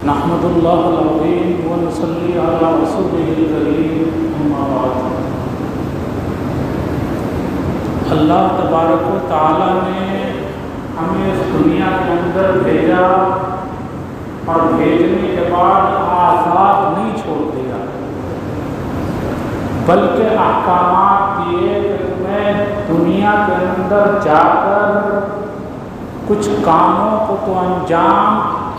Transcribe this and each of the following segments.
نحمد اللہ العظیم ونصلی علی رسولہ الکریم اما بعد۔ اللہ تبارک و تعالیٰ نے ہمیں اس دنیا کے اندر بھیجا اور بھیجنے کے بعد آزاد نہیں چھوڑ دیا، بلکہ احکامات دیے کہ تمہیں دنیا کے اندر جا کر کچھ کاموں کو تو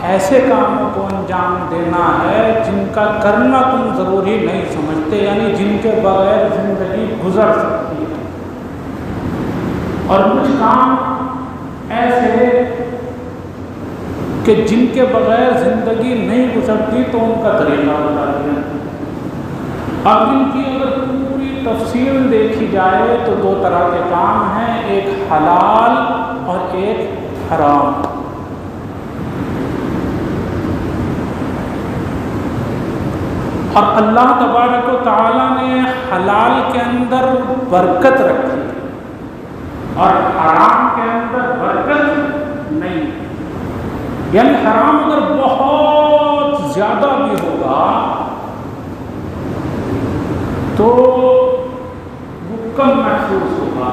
ایسے کاموں کو انجام دینا ہے جن کا کرنا تم ضروری نہیں سمجھتے، یعنی جن کے بغیر زندگی گزر سکتی ہے، اور کچھ کام ایسے کہ جن کے بغیر زندگی نہیں گزرتی تو ان کا طریقہ بتا دیا۔ اب ان کی اگر پوری تفصیل دیکھی جائے تو دو طرح کے کام ہیں، ایک حلال اور ایک حرام۔ اور اللہ تبارک و تعالیٰ نے حلال کے اندر برکت رکھی اور حرام کے اندر برکت نہیں، یعنی حرام اگر بہت زیادہ بھی ہوگا تو وہ کم محسوس ہوگا،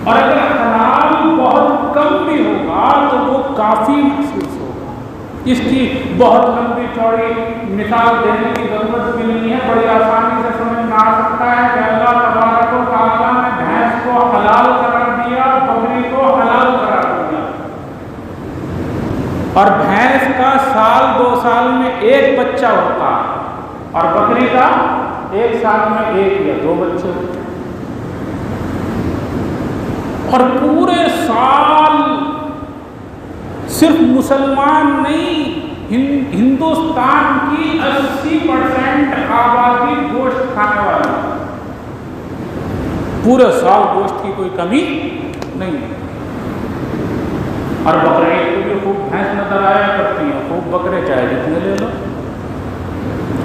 اور اگر حلال بہت کم بھی ہوگا تو وہ کافی محسوس ہوگا۔ اس کی بہت لمبی چوڑی مثال دینے کی ضرورت بھی نہیں ہے، بڑی آسانی سے سمجھ میں آ سکتا ہے کہ اللہ تبارک و تعالیٰ نے بھینس کو حلال قرار دیا، بکری کو حلال قرار دیا، اور بھینس کا سال 2 سال میں ایک بچہ ہوتا ہے اور بکری کا 1 سال میں 1 یا 2 بچے ہوتے ہیں، اور پورے سال صرف مسلمان نہیں، ہندوستان کی 80% آبادی گوشت کھانے والی، پورے سال گوشت کی کوئی کمی نہیں ہے، اور بکرے کو بھی خوب بھینس نظر آیا کرتی ہیں، خوب بکرے چاہے جتنے لے لو۔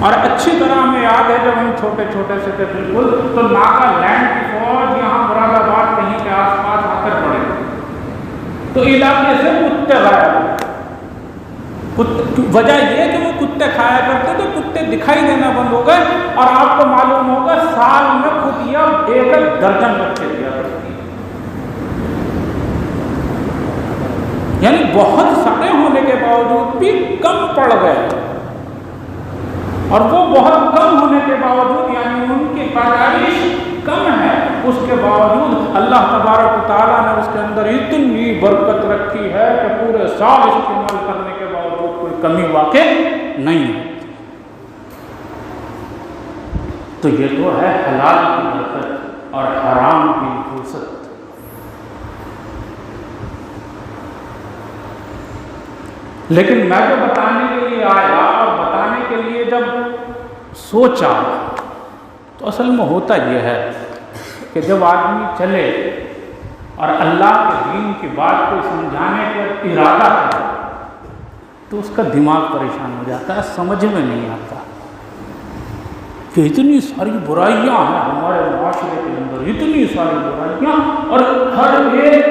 اور اچھی طرح ہمیں یاد ہے جب ہم چھوٹے چھوٹے سے تھے بالکل، تو ناگالینڈ کی فوج یہاں مراد آباد کہیں کے آس پاس آ کر پڑے تو علاقے سے کتے غائب ہوئے۔ وجہ یہ کہ وہ کتے کھایا کرتے تھے، کتے دکھائی دینا بند ہو گئے، اور آپ کو معلوم ہوگا سال میں کتیا 1 درجن بچے دیا کرتی ہیں، یعنی بہت سارے ہونے کے باوجود بھی کم پڑ گئے، اور وہ بہت کم ہونے کے باوجود یعنی ان کی پیدائش کم ہے، اس کے باوجود اللہ تبارک و تعالیٰ نے اس کے اندر اتنی برکت رکھی ہے کہ پورے سال استعمال کرنے کے باوجود کوئی کمی واقع نہیں ہے۔ تو یہ تو ہے حلال کی برکت اور حرام کی نحوست۔ لیکن میں تو بتانے کے لیے آیا، اور بتانے کے لیے جب سوچا تو اصل میں ہوتا یہ ہے کہ جب آدمی چلے اور اللہ کے دین کی بات کو سمجھانے کا ارادہ کرے تو اس کا دماغ پریشان ہو جاتا ہے، سمجھ میں نہیں آتا کہ اتنی ساری برائیاں ہیں ہمارے معاشرے کے اندر، اتنی ساری برائیاں، اور ہر ایک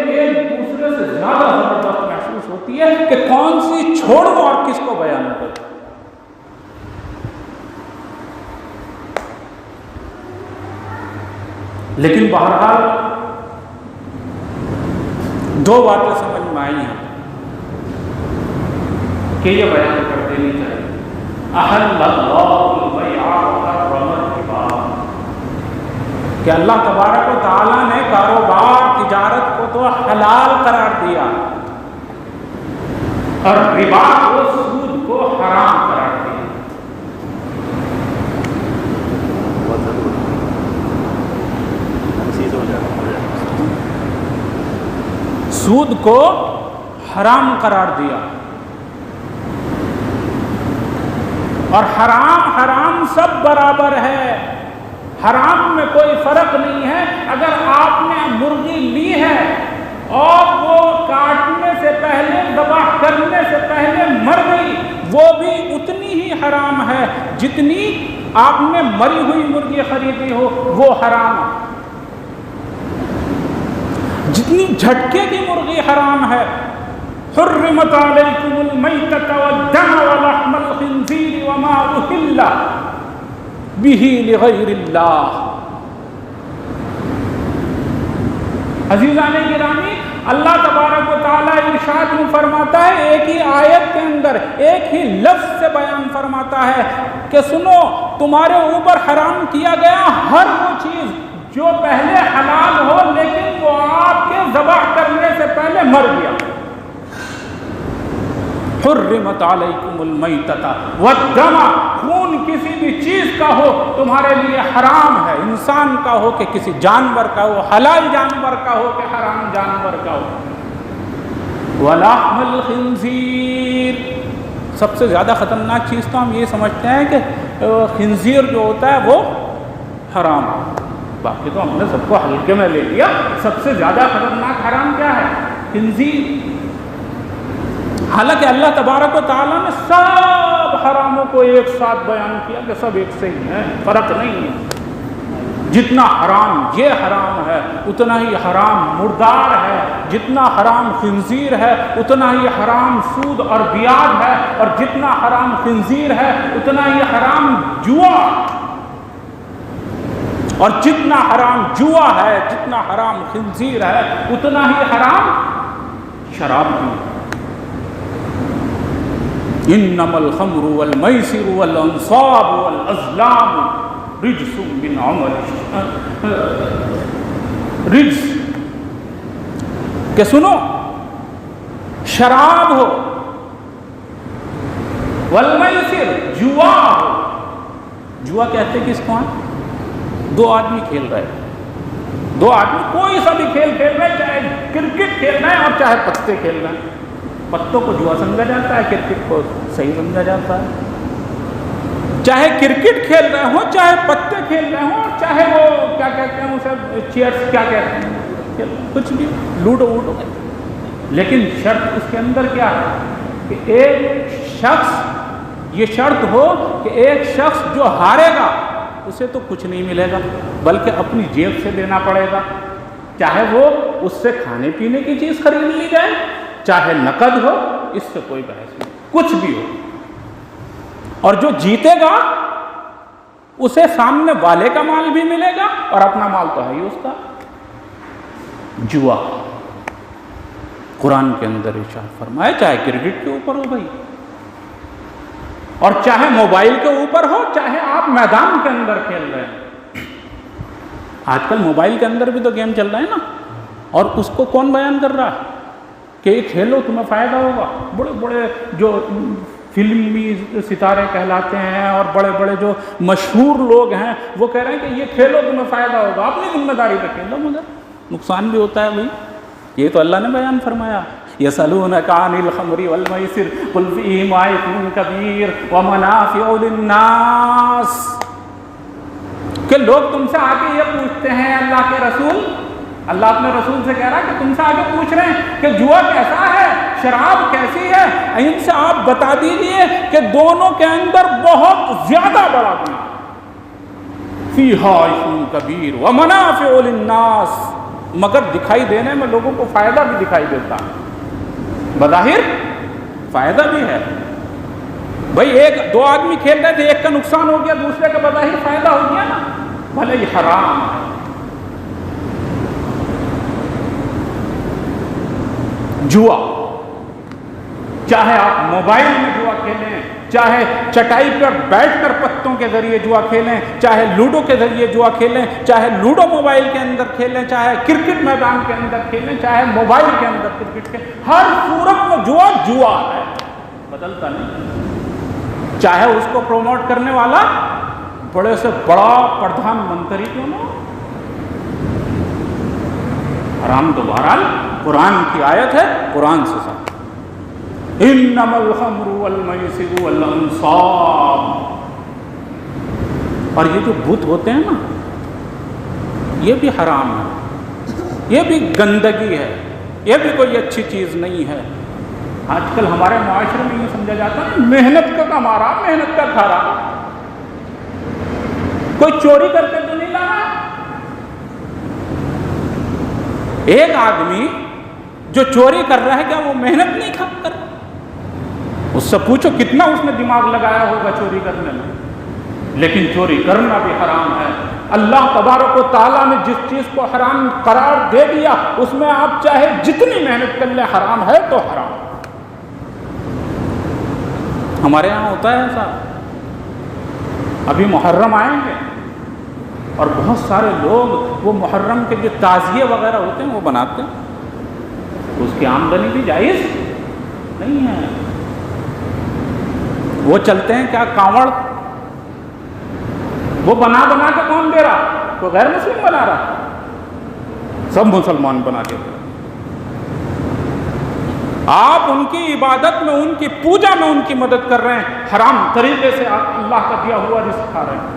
دوسرے سے زیادہ زبردست محسوس ہوتی ہے کہ کون سی چھوڑ دو اور کس کو بیان کرو۔ لیکن بہرحال 2 باتیں سمجھ میں آئی ہیں کہ یہ بیان کر دینی چاہیے۔ احل اللہ البیع وحرم الربا، کہ اللہ تبارک و تعالیٰ نے کاروبار تجارت کو تو حلال قرار دیا اور ربا کو، سود کو حرام قرار دیا۔ سود کو حرام قرار دیا، اور حرام سب برابر ہے، حرام میں کوئی فرق نہیں ہے۔ اگر آپ نے مرغی لی ہے اور وہ کاٹنے سے پہلے، ذبح کرنے سے پہلے مر گئی، وہ بھی اتنی ہی حرام ہے جتنی آپ نے مری ہوئی مرغی خریدی ہو، وہ حرام ہے۔ جتنی جھٹکے کی مرغی حرام ہے، حرمت علیکم المیتۃ والدم ولحم به لغیر اللہ۔ عزیزان گرامی، اللہ تبارک و تعالیٰ ارشاد میں فرماتا ہے، ایک ہی آیت کے اندر ایک ہی لفظ سے بیان فرماتا ہے کہ سنو، تمہارے اوپر حرام کیا گیا ہر وہ چیز جو پہلے حلال ہو لیکن وہ آپ کے ذبح کرنے سے پہلے مر گیا۔ حرمت علیکم المیتۃ والدم، خون کسی بھی چیز کا ہو تمہارے لیے حرام ہے، انسان کا ہو کہ کسی جانور کا ہو، حلال جانور کا ہو کہ حرام جانور کا ہو۔ ولحم الخنزیر، سب سے زیادہ خطرناک چیز تو ہم یہ سمجھتے ہیں کہ خنزیر جو ہوتا ہے وہ حرام، باقی تو ہم نے سب کو ہلکے میں لے لیا۔ سب سے زیادہ خطرناک حرام کیا ہے؟ خنزیر۔ حالانکہ اللہ تبارک و تعالیٰ نے سب حراموں کو ایک ساتھ بیان کیا کہ سب ایک سے ہی ہیں، فرق نہیں ہے۔ جتنا حرام یہ حرام ہے اتنا ہی حرام مردار ہے، جتنا حرام خنزیر ہے اتنا ہی حرام سود اور بیاج ہے، اور جتنا حرام خنزیر ہے اتنا ہی حرام جوا، اور جتنا حرام جوا ہے، جتنا حرام خنزیر ہے اتنا ہی حرام شراب بھی۔ انما الخمر والمیسر والانصاب والازلام رجس من عمل رجس، کہ سنو، شراب ہو، والمیسر جوا ہو۔ جوا کہتے کس کو ہیں؟ دو آدمی کھیل رہے، دو آدمی کوئی سا بھی کھیل کھیل رہے، چاہے کرکٹ کھیل رہے ہیں اور چاہے پتے کھیل رہے ہیں۔ پتوں کو جوا سمجھا جاتا ہے، کرکٹ کو صحیح سمجھا جاتا ہے۔ چاہے کرکٹ کھیل رہے ہوں، چاہے پتے کھیل رہے ہوں، چاہے وہ کیا کہتے ہیں اسے، چیئرس کیا کہتے ہیں، کچھ بھی، لوڈو ووڈو، لیکن شرط اس کے اندر کیا ہے کہ ایک شخص، یہ شرط ہو کہ ایک شخص جو ہارے گا اسے تو کچھ نہیں ملے گا بلکہ اپنی جیب سے دینا پڑے گا، چاہے وہ اس سے کھانے پینے کی چیز خرید لی جائے، چاہے نقد ہو، اس سے کوئی بحث نہیں، کچھ بھی ہو۔ اور جو جیتے گا اسے سامنے والے کا مال بھی ملے گا اور اپنا مال تو ہے ہی اس کا۔ جوا قرآن کے اندر ارشاد فرمایا، چاہے کرکٹ کے اوپر ہو بھائی، اور چاہے موبائل کے اوپر ہو، چاہے آپ میدان کے اندر کھیل رہے ہیں۔ آج کل موبائل کے اندر بھی تو گیم چل رہا ہے نا، اور اس کو کون بیان کر رہا ہے کہ یہ کھیلو تمہیں فائدہ ہوگا۔ بڑے بڑے جو فلمی ستارے کہلاتے ہیں اور بڑے بڑے جو مشہور لوگ ہیں وہ کہہ رہے ہیں کہ یہ کھیلو تمہیں فائدہ ہوگا، اپنی ذمہ داری پہ کھیلو، مگر نقصان بھی ہوتا ہے بھائی۔ یہ تو اللہ نے بیان فرمایا، یسألونک عن الخمر والمیسر قل فیہما اثم کبیر ومنافع للناس، کہ لوگ تم سے آگے یہ پوچھتے ہیں، اللہ کے رسول، اللہ اپنے رسول سے کہہ رہا ہے کہ تم سے آگے پوچھ رہے ہیں کہ جوا کیسا ہے، شراب کیسی ہے، ان سے آپ بتا دیجئے کہ دونوں کے اندر بہت زیادہ بڑا گناہ، فیہا اثم کبیر ومنافع للناس، مگر دکھائی دینے میں لوگوں کو فائدہ بھی دکھائی دیتا ہے، بظاہر فائدہ بھی ہے۔ بھائی ایک دو آدمی کھیل رہے تھے، ایک کا نقصان ہو گیا، دوسرے کا بظاہر فائدہ ہو گیا نا، بھلے یہ حرام ہے۔ جوا، چاہے آپ موبائل میں جوا کھیلیں، چاہے چٹائی پر بیٹھ کر پتوں کے ذریعے جوا کھیلیں، چاہے لوڈو کے ذریعے جوا کھیلیں، چاہے لوڈو موبائل کے اندر کھیلیں، چاہے کرکٹ میدان کے اندر کھیلیں، چاہے موبائل کے اندر کرکٹ کھیلیں، ہر صورت میں جوا جوا ہے، بدلتا نہیں۔ چاہے اس کو پروموٹ کرنے والا بڑے سے بڑا پردھان منتری کیوں نہ ہو، حرام تو بہرحال قرآن کی آیت ہے، قرآن سے ساتھ، انما الخمر والمیسر والانصاب۔ اور یہ جو بت ہوتے ہیں نا، یہ بھی حرام ہے، یہ بھی گندگی ہے، یہ بھی کوئی اچھی چیز نہیں ہے۔ آج کل ہمارے معاشرے میں یہ سمجھا جاتا ہے محنت کا کما رہا، محنت کا کھا رہا، کوئی چوری کر کے تو نہیں لا رہا۔ ایک آدمی جو چوری کر رہا ہے کیا وہ محنت نہیں کر رہا؟ اس سے پوچھو کتنا اس نے دماغ لگایا ہوگا چوری کرنے میں۔ لیکن چوری کرنا بھی حرام ہے۔ اللہ تبارک و تعالیٰ نے جس چیز کو حرام قرار دے دیا اس میں آپ چاہے جتنی محنت کر لیں، حرام ہے تو حرام۔ ہمارے یہاں ہوتا ہے ایسا، ابھی محرم آئیں گے اور بہت سارے لوگ وہ محرم کے جو تعزیے وغیرہ ہوتے ہیں وہ بناتے ہیں، اس کی آمدنی بھی جائز نہیں ہے۔ وہ چلتے ہیں کیا کانوڑ، وہ بنا کے کون دے رہا؟ کوئی غیر مسلم بنا رہا، سب مسلمان بنا کے۔ آپ ان کی عبادت میں، ان کی پوجا میں ان کی مدد کر رہے ہیں، حرام طریقے سے آپ اللہ کا دیا ہوا رزق کھا رہے ہیں۔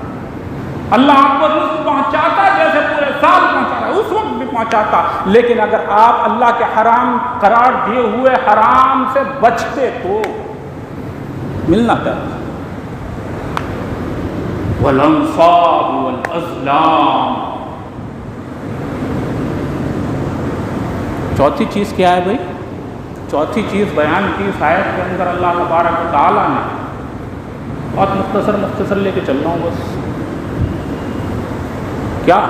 اللہ آپ کو رزق پہنچاتا جیسے پورے سال پہنچا رہا ہے، اس وقت بھی پہنچاتا، لیکن اگر آپ اللہ کے حرام قرار دیے ہوئے حرام سے بچتے تو ملنا تھا۔ والانصاب والازلام۔ چوتھی چیز کیا ہے بھائی؟ چوتھی چیز بیان کی اس آیت کے اندر اللہ تبارک و تعالیٰ نے، بہت مختصر لے کے چل رہا ہوں بس۔ کیا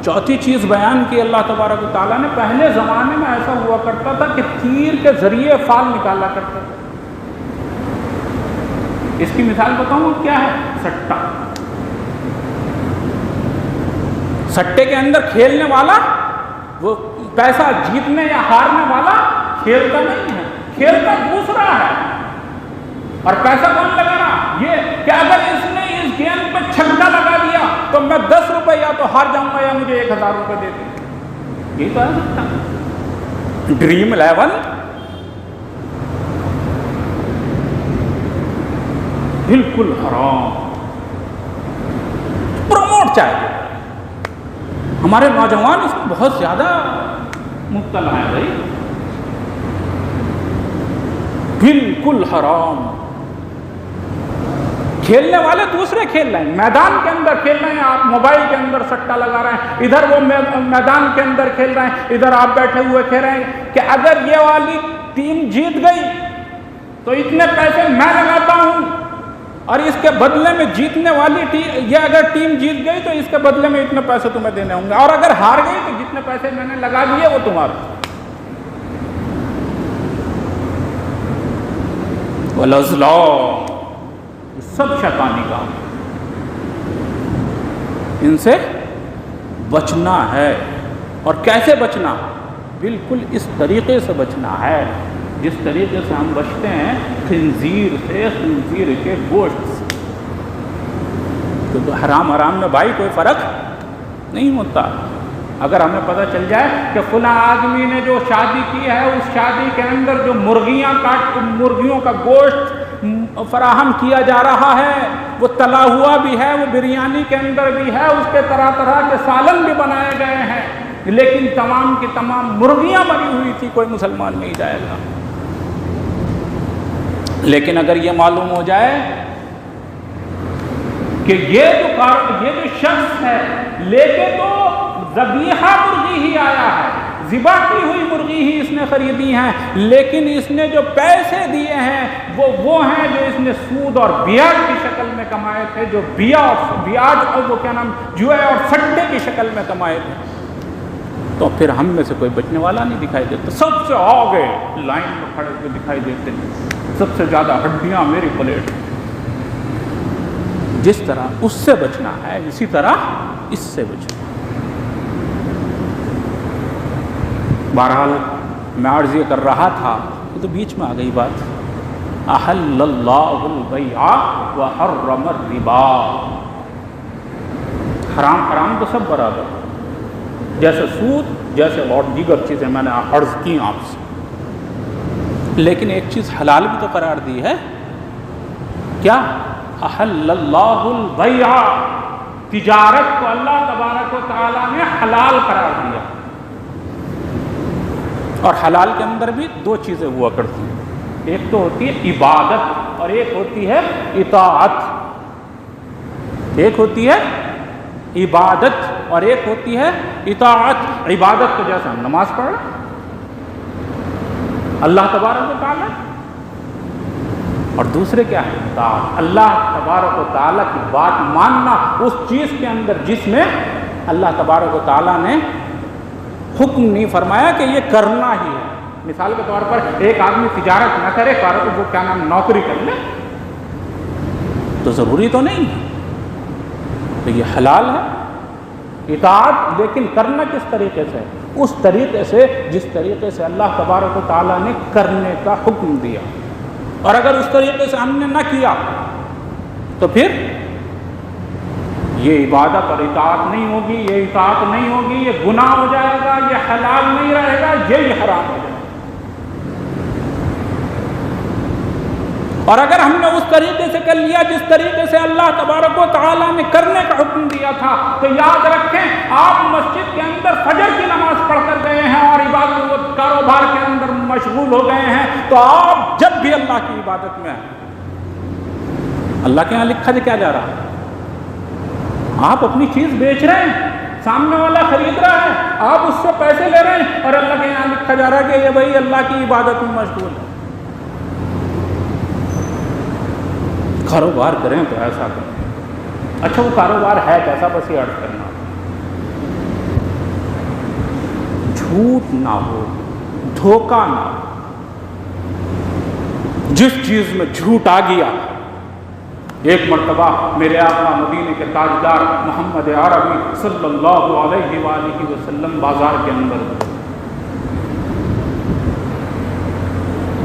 چوتھی چیز بیان کی اللہ تبارک و تعالیٰ نے؟ پہلے زمانے میں ایسا ہوا کرتا تھا کہ تیر کے ذریعے فال نکالا کرتا تھا۔ اس کی مثال بتاؤں کیا ہے؟ سٹا۔ سٹے کے اندر کھیلنے والا، وہ پیسہ جیتنے یا ہارنے والا کھیلتا نہیں ہے، کھیلتا دوسرا ہے، اور پیسہ کون لگا رہا؟ یہ کہ اگر اس نے اس گیند پہ چھکا لگا دیا تو میں 10 روپے یا تو ہار جاؤں گا یا مجھے 1000 روپے دے دیں۔ یہ تو ہے سکتا۔ ڈریم 11 بالکل حرام، پروموٹ چاہیے۔ ہمارے نوجوان اس میں بہت زیادہ مبتلا ہیں بھائی، بالکل حرام۔ کھیلنے والے دوسرے کھیل رہے ہیں، میدان کے اندر کھیل رہے ہیں، آپ موبائل کے اندر سٹا لگا رہے ہیں، ادھر وہ میدان کے اندر کھیل رہے ہیں، ادھر آپ بیٹھے ہوئے کھیل رہے ہیں کہ اگر یہ والی ٹیم جیت گئی تو اتنے پیسے میں لگاتا ہوں، اور اس کے بدلے میں جیتنے والی ٹیم، یہ اگر ٹیم جیت گئی تو اس کے بدلے میں اتنے پیسے تمہیں دینے ہوں گے، اور اگر ہار گئی تو جتنے پیسے میں نے لگا دیے وہ تمہارے۔ والازلام، سب شیطانی کام، ان سے بچنا ہے۔ اور کیسے بچنا؟ بالکل اس طریقے سے بچنا ہے جس طریقے سے ہم بچتے ہیں خنزیر سے، خنزیر کے گوشت سے۔ کیونکہ حرام میں بھائی کوئی فرق نہیں ہوتا۔ اگر ہمیں پتہ چل جائے کہ فلاں آدمی نے جو شادی کی ہے اس شادی کے اندر جو مرغیوں کا گوشت فراہم کیا جا رہا ہے وہ تلا ہوا بھی ہے، وہ بریانی کے اندر بھی ہے، اس کے طرح طرح کے سالن بھی بنائے گئے ہیں، لیکن تمام کی تمام مرغیاں مری ہوئی تھی، کوئی مسلمان نہیں جائے گا۔ لیکن اگر یہ معلوم ہو جائے کہ یہ جو شخص ہے لے کے تو ذبیحہ مرغی ہی آیا ہے، ذبح کی ہوئی مرغی ہی اس نے خریدی ہیں، لیکن اس نے جو پیسے دیے ہیں وہ ہیں جو اس نے سود اور بیاج کی شکل میں کمائے تھے، جو بیاج اور وہ کیا نام جوئے اور سٹے کی شکل میں کمائے تھے، تو پھر ہم میں سے کوئی بچنے والا نہیں دکھائی دیتا۔ سب سے آگے لائن میں کھڑے ہوئے دکھائی دیتے ہیں، سب سے زیادہ ہڈیاں میری پلیٹ۔ جس طرح اس سے بچنا ہے اسی طرح اس سے بچنا۔ بہرحال میں عرض یہ کر رہا تھا، یہ تو بیچ میں آ گئی بات، احل اللہ البیع وحرم الربا۔ حرام تو سب برابر، جیسے سود، جیسے اور دیگر چیزیں میں نے عرض کی آپ سے، لیکن ایک چیز حلال بھی تو قرار دی ہے۔ کیا؟ احل اللہ البیع، تجارت کو اللہ تبارک و تعالیٰ نے حلال قرار دیا۔ اور حلال کے اندر بھی دو چیزیں ہوا کرتی ہیں، ایک تو ہوتی ہے عبادت اور ایک ہوتی ہے اطاعت۔ ایک ہوتی ہے عبادت اور ایک ہوتی ہے اطاعت۔ عبادت تو جیسے ہم نماز پڑھ رہے ہیں اللہ تبارک و تعالیٰ، اور دوسرے کیا ہے؟ اطاعت، اللہ تبارک و تعالیٰ کی بات ماننا اس چیز کے اندر جس میں اللہ تبارک و تعالیٰ نے حکم نہیں فرمایا کہ یہ کرنا ہی ہے۔ مثال کے طور پر ایک آدمی تجارت نہ کرے، وہ کیا نام نوکری کر لے تو ضروری تو نہیں ہے، تو یہ حلال ہے اطاعت، لیکن کرنا کس طریقے سے؟ اس طریقے سے جس طریقے سے اللہ تبارک و تعالیٰ نے کرنے کا حکم دیا، اور اگر اس طریقے سے ہم نے نہ کیا تو پھر یہ عبادت اور اطاعت نہیں ہوگی، یہ اطاعت نہیں ہوگی، یہ گناہ ہو جائے گا، یہ حلال نہیں رہے گا، یہ حرام ہو جائے گا۔ اور اگر ہم نے اس طریقے سے کر لیا جس طریقے سے اللہ تبارک و تعالیٰ نے کرنے کا حکم دیا تھا، تو یاد رکھیں آپ مسجد کے اندر فجر کی نماز پڑھ کر گئے ہیں اور عبادت و کاروبار کے اندر مشغول ہو گئے ہیں، تو آپ جب بھی اللہ کی عبادت میں ہیں، اللہ کے یہاں لکھا کیا جا رہا ہے؟ آپ اپنی چیز بیچ رہے ہیں، سامنے والا خرید رہا ہے، آپ اس سے پیسے لے رہے ہیں، اور اللہ کے یہاں لکھا جا رہا ہے کہ یہ بھائی اللہ کی عبادت میں مشغول ہے۔ کاروبار کریں تو ایسا کریں۔ اچھا وہ کاروبار ہے کیسا؟ بس یہ عرض کرنا، جھوٹ نہ ہو، دھوکہ نہ ہو۔ جس چیز میں جھوٹ آ گیا، ایک مرتبہ میرے آقا مدینے کے تاجدار محمد عربی صلی اللہ علیہ وآلہ وسلم بازار کے اندر،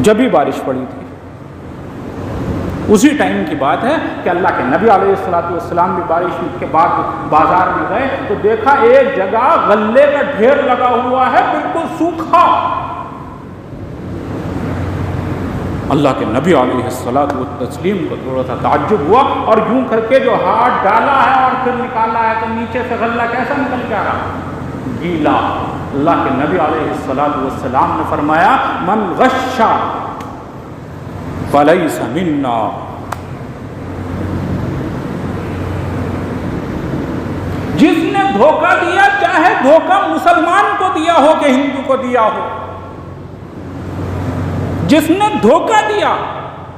جب ہی بارش پڑی تھی، اسی ٹائم کی بات ہے کہ اللہ کے نبی علیہ السلام بھی بارش کے بعد بازار میں گئے تو دیکھا ایک جگہ غلے کا ڈھیر لگا ہوا ہے، بالکل سوکھا۔ اللہ کے نبی علیہ السلام کو تھوڑا سا تعجب ہوا، اور یوں کر کے جو ہاتھ ڈالا ہے اور پھر نکالا ہے تو نیچے سے غلہ کیسا نکل جا رہا؟ گیلا۔ اللہ کے نبی علیہ السلام نے فرمایا من غش فلیس منا، جس نے دھوکہ دیا، چاہے دھوکہ مسلمان کو دیا ہو کہ ہندو کو دیا ہو، جس نے دھوکہ دیا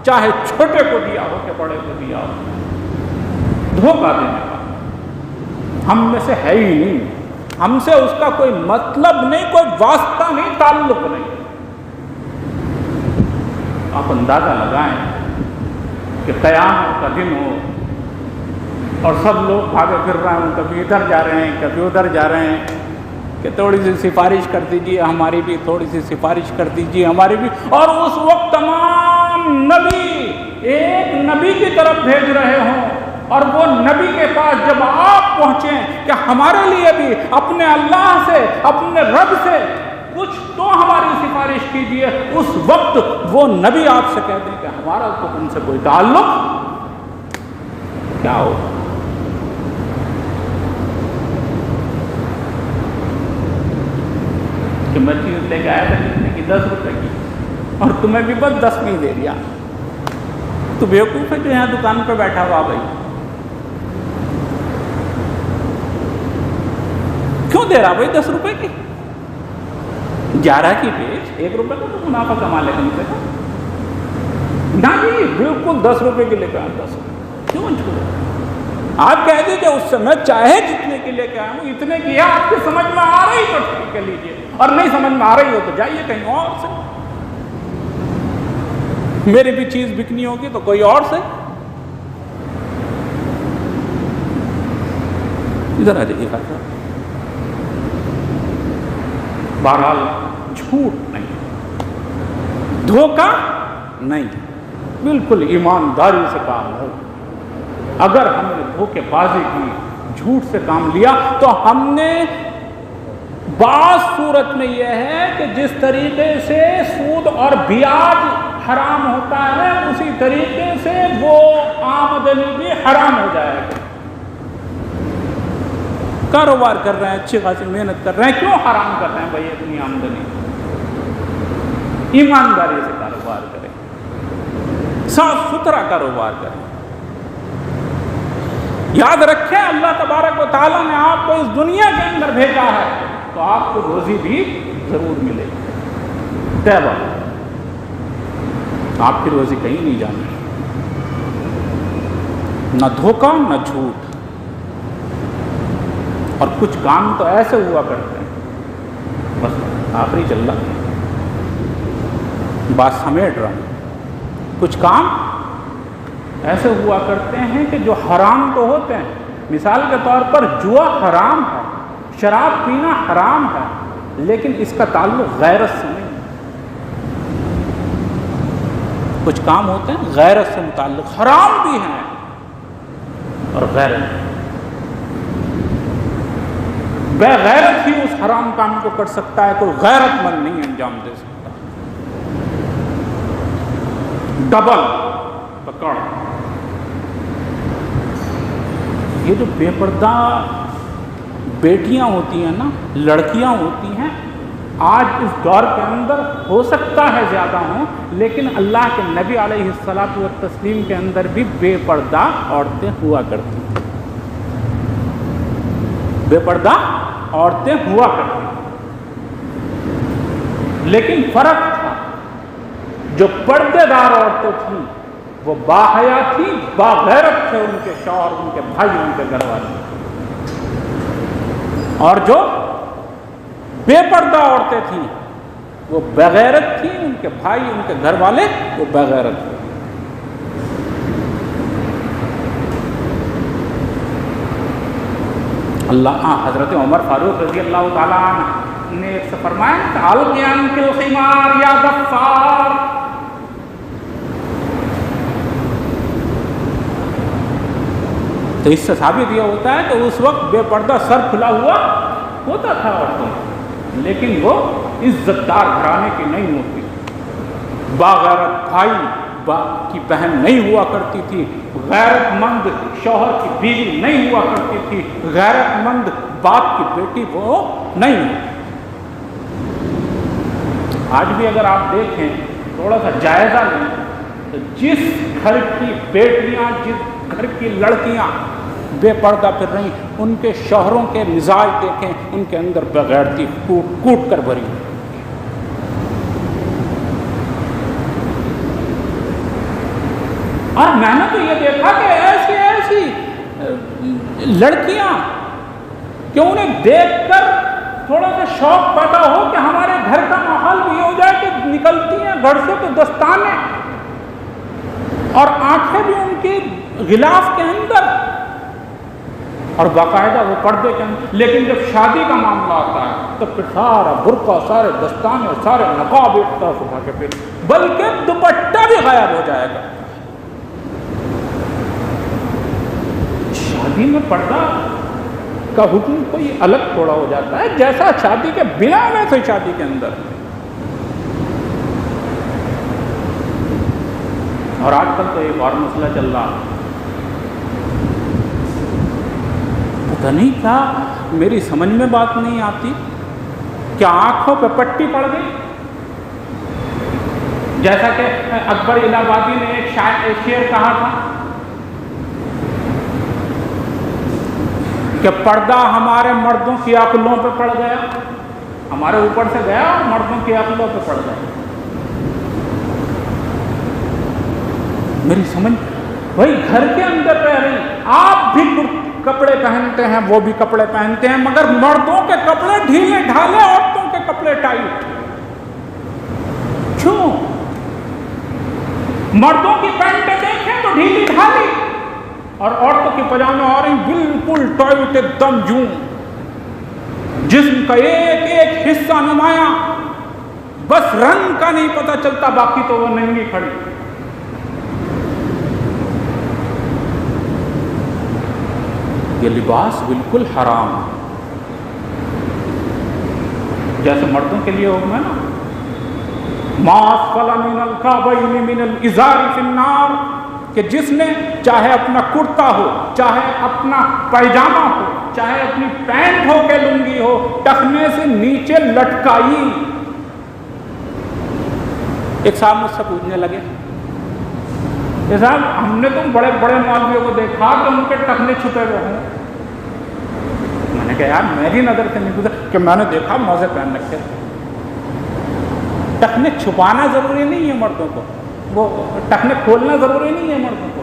چاہے چھوٹے کو دیا ہو کہ بڑے کو دیا ہو، دھوکہ دینے کا ہم میں سے ہے ہی نہیں، ہم سے اس کا کوئی مطلب نہیں، کوئی واسطہ نہیں، تعلق نہیں۔ آپ اندازہ لگائیں کہ قیامت کا دن ہو اور سب لوگ بھاگے پھر رہے ہیں، کبھی ادھر جا رہے ہیں کبھی ادھر جا رہے ہیں کہ تھوڑی سی سفارش کر دیجیے ہماری بھی، تھوڑی سی سفارش کر دیجیے ہماری بھی، اور اس وقت تمام نبی ایک نبی کی طرف بھیج رہے ہوں، اور وہ نبی کے پاس جب آپ پہنچیں کہ ہمارے لیے بھی اپنے اللہ سے، اپنے رب سے کچھ تو ہماری سفارش کیجیے، اس وقت وہ نبی آپ سے کہتے ہیں کہ ہمارا تو ان سے کوئی تعلق کیا ہو۔ کہ میں چیز لے کے آیا تھا کتنے کی؟ 10 روپے کی، اور تمہیں بھی بس 10 میں ہی دے دیا۔ تو بیوقوف ہے جو یہاں دکان پہ بیٹھا ہوا بھائی، کیوں دے رہا بھائی 10 روپے کی؟ 11 کی بیچ، 1 روپے کا تو منافع کما لے کم سے کم۔ نہ جی بالکل 10 روپے کے لے کے آیا، 10 روپے کیوں چھوڑے؟ آپ کہہ دیجیے اس سے میں چاہے جتنے کی لے کے آیا ہوں اتنے کی ہے، آپ کی سمجھ میں آ رہی تو ٹھیک ہے لیجیے، اور نہیں سمجھ میں آ رہی ہو تو جائیے کہیں اور سے، میری بھی چیز بکنی ہوگی تو کوئی اور سے۔ ادھر آ جائیے گا۔ بہرحال جھوٹ نہیں، دھوکہ نہیں، بالکل ایمانداری سے کام ہو۔ اگر ہم نے دھوکے بازی کی، جھوٹ سے کام لیا، تو ہم نے بعض صورت میں یہ ہے کہ جس طریقے سے سود اور بیاج حرام ہوتا ہے اسی طریقے سے وہ آمدنی بھی حرام ہو جائے گا۔ کاروبار کر رہے ہیں، اچھی خاصی محنت کر رہے ہیں، کیوں حرام کر رہے ہیں بھائی اپنی آمدنی؟ ایمانداری سے کاروبار کریں، صاف ستھرا کاروبار کریں۔ یاد رکھیں اللہ تبارک و تعالیٰ نے آپ کو اس دنیا کے اندر بھیجا ہے تو آپ کو روزی بھی ضرور ملے گی، طے بات، آپ کی روزی کہیں نہیں جانی۔ نہ دھوکہ نہ جھوٹ. اور کچھ کام تو ایسے ہوا کرتے ہیں، بس آخری چل رہا ہے، بات سمیٹ رہا ہوں، کچھ کام ایسے ہوا کرتے ہیں کہ جو حرام تو ہوتے ہیں. مثال کے طور پر جوا حرام ہے، شراب پینا حرام ہے، لیکن اس کا تعلق غیرت سے نہیں. کچھ کام ہوتے ہیں غیرت سے متعلق، حرام بھی ہیں اور غیرت، بے غیرت ہی اس حرام کام کو کر سکتا ہے، کوئی غیرت مند نہیں انجام دے سکتا. ڈبل پکڑ. یہ جو بے پردہ بیٹیاں ہوتی ہیں نا، لڑکیاں ہوتی ہیں، آج اس دور کے اندر ہو سکتا ہے زیادہ ہوں، لیکن اللہ کے نبی علیہ الصلاۃ والتسلیم کے اندر بھی بے پردہ عورتیں ہوا کرتی ہیں. بے پردہ عورتیں ہوا کرتی ہیں، لیکن فرق تھا. جو پردے دار عورتیں تھیں وہ باحیا تھیں، باغیرت تھے ان کے شوہر، ان کے بھائی، ان کے گھر والے. اور جو بے پردہ عورتیں تھیں وہ بغیرت تھیں، ان کے بھائی، ان کے گھر والے وہ بغیرت تھے. حضرت عمر فاروق رضی اللہ تعالیٰ عنہ نے ایک سے فرمایا کہ القی عنک الخمار یا غفار. تو اس سے ثابت یہ ہوتا ہے کہ اس وقت بے پردہ سر کھلا ہوا ہوتا تھا عورتوں، لیکن وہ عزت دار گھرانے کی نہیں ہوتی. باغیرت بھائی کی بہن نہیں ہوا کرتی تھی، غیرت مند شوہر کی بیوی نہیں ہوا کرتی تھی، غیرت مند باپ کی بیٹی وہ نہیں. آج بھی اگر آپ دیکھیں، تھوڑا سا جائزہ لیں، تو جس گھر کی بیٹیاں، جس گھر کی لڑکیاں بے پردہ پھر رہی، ان کے شوہروں کے مزاج دیکھیں، ان کے اندر بغیرتی کوٹ کوٹ کر بھری. اور میں نے تو یہ دیکھا کہ ایسی ایسی لڑکیاں کہ انہیں دیکھ کر تھوڑا سا شوق پیدا ہو کہ ہمارے گھر کا ماحول بھی ہو جائے، کہ نکلتی ہیں گھر سے تو دستانے اور آنکھیں بھی ان کی غلاف کے اندر اور باقاعدہ وہ پردے کے اندر. لیکن جب شادی کا معاملہ آتا ہے تو پھر سارا برقع، سارے دستانے، سارے نقاب ایک طرف اٹھا کے پھر، بلکہ دوپٹہ بھی غائب ہو جائے گا. شادی میں پردہ کا حکم کوئی الگ تھوڑا ہو جاتا ہے، جیسا شادی کے بنا ویسے شادی کے اندر. اور آج کل تو ایک اور مسئلہ چل رہا، پتہ نہیں کیا، میری سمجھ میں بات نہیں آتی، کیا آنکھوں پہ پٹی پڑ گئی. جیسا کہ اکبر الہ آبادی نے ایک شعر کہا تھا کہ پردہ ہمارے مردوں کی عقلوں پہ پڑ گیا، ہمارے اوپر سے گیا اور مردوں کی عقلوں پہ پڑ گیا. میری سمجھ، وہی گھر کے اندر رہ رہی، آپ بھی کپڑے پہنتے ہیں، وہ بھی کپڑے پہنتے ہیں، مگر مردوں کے کپڑے ڈھیلے ڈھالے، عورتوں کے کپڑے ٹائٹ. کیوں؟ مردوں کی پینٹیں دیکھیں تو ڈھیلی ڈھالی، اور عورتوں کی پاجامے آ رہی بالکل ٹائٹ ایک دم، جوں جسم کا ایک ایک حصہ نمایاں، بس رنگ کا نہیں پتہ چلتا، باقی تو وہ ننگی کھڑی. یہ لباس بالکل حرام ہے. جیسے مردوں کے لیے حکم ہے نا، ما اسفل من الکعبین من الازار فی النار، کہ جس نے چاہے اپنا کرتا ہو، چاہے اپنا پائجامہ ہو، چاہے اپنی پینٹ ہو کے لنگی ہو، ٹخنے سے نیچے لٹکائی. ایک صاحب مجھ سے پوچھنے لگے کہ صاحب ہم نے تو بڑے بڑے مولویوں کو دیکھا کہ ان کے ٹخنے چھپے ہوئے ہیں. میں نے کہا یار میری نظر سے نہیں گزر کہ میں نے دیکھا موزے پہن رکھے. ٹخنے چھپانا ضروری نہیں ہے مردوں کو، وہ ٹخنے کھولنا ضروری نہیں ہے مردوں کو.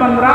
15